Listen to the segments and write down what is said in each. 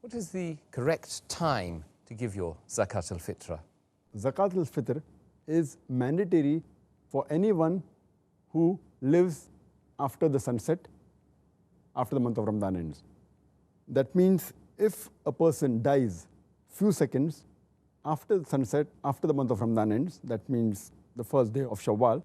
What is the correct time to give your Zakat al-Fitr? Zakat al-Fitr is mandatory for anyone who lives after the sunset, after the month of Ramadan ends. That means if a person dies few seconds after the sunset, after the month of Ramadan ends, that means the first day of Shawwal,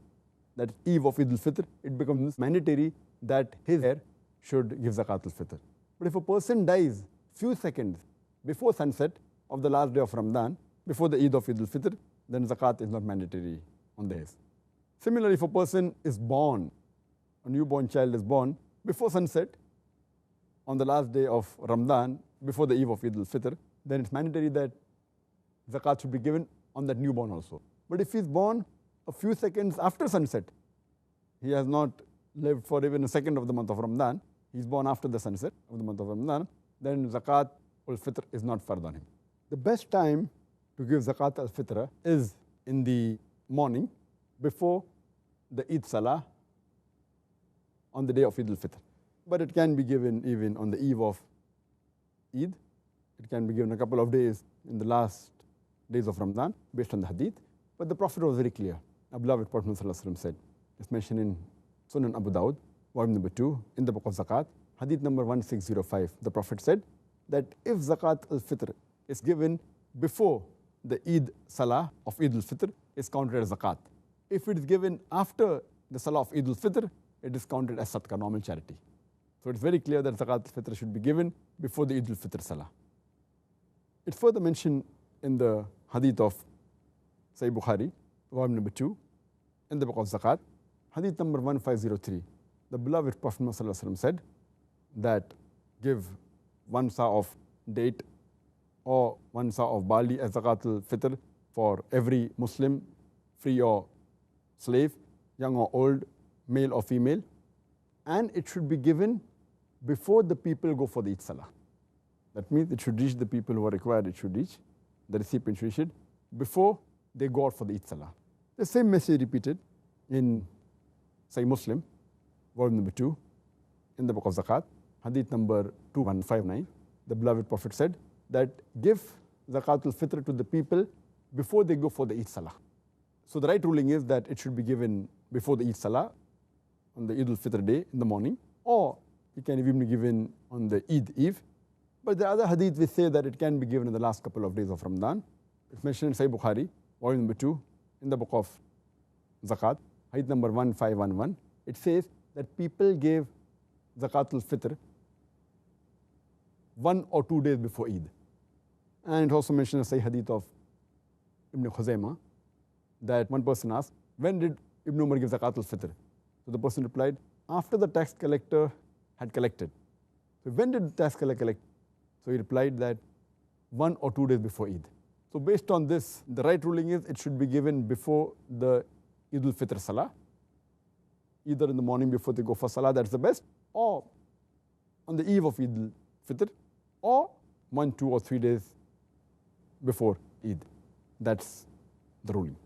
that eve of Eid al-Fitr, it becomes mandatory that his heir should give Zakat al-Fitr. But if a person dies few seconds before sunset of the last day of Ramadan, before the Eid of Eid al-Fitr, then Zakat is not mandatory on the heirs. Similarly, if a person is born, a newborn child is born before sunset on the last day of Ramadan, before the eve of Eid al-Fitr, then it's mandatory that Zakat should be given on that newborn also. But if he's born a few seconds after sunset, he has not lived for even a second of the month of Ramadan, he's born after the sunset of the month of Ramadan, then Zakat al-Fitr is not fard on him. The best time to give Zakat al-Fitr is in the morning before the Eid Salah on the day of Eid al-Fitr. But it can be given even on the eve of Eid. It can be given a couple of days in the last days of Ramadan based on the hadith. But the Prophet was very clear. Our beloved Prophet ﷺ said, it's mentioned in Sunan Abu Dawud, volume number 2, in the book of Zakat, hadith number 1605. The Prophet said that if Zakat al-Fitr is given before the Eid Salah of Eid al-Fitr, it's counted as Zakat. If it is given after the Salah of Eid al-Fitr, it is counted as Sadaqah, normal charity. So it's very clear that Zakat al-Fitr should be given before the Eid al-Fitr Salah. It's further mentioned in the hadith of Sahih Bukhari, volume number 2, in the book of Zakat, hadith number 1503. The beloved Prophet ﷺ said that give 1 sa of date or 1 sa of barley as Zakat al-Fitr for every Muslim, free or slave, young or old, male or female, and it should be given before the people go for the Eid Salah. That means it should reach the people who are required, it should reach, the recipient should reach it, before they go out for the Eid Salah. The same message repeated in Sahih Muslim, volume number 2, in the book of Zakat, hadith number 2159. The beloved Prophet said that give Zakat al-Fitr to the people before they go for the Eid Salah. So the right ruling is that it should be given before the Eid Salah, on the Eid al-Fitr day in the morning, or it can even be given on the Eid Eve. But the other hadith we say that it can be given in the last couple of days of Ramadan. It's mentioned in Sahih Bukhari, volume number 2, in the book of Zakat, hadith number 1511. It says that people gave Zakat al-Fitr 1 or 2 days before Eid. And it also mentioned in the Sahih hadith of Ibn Khuzaymah that one person asked, when did Ibn Umar give Zakat al-Fitr? So the person replied, after the tax collector had collected. So when did the tax collector collect? So he replied that 1 or 2 days before Eid. So based on this, the right ruling is it should be given before the Eid al-Fitr Salah, either in the morning before they go for Salah, that's the best, or on the eve of Eid al-Fitr, or 1, 2 or 3 days before Eid. That's the ruling.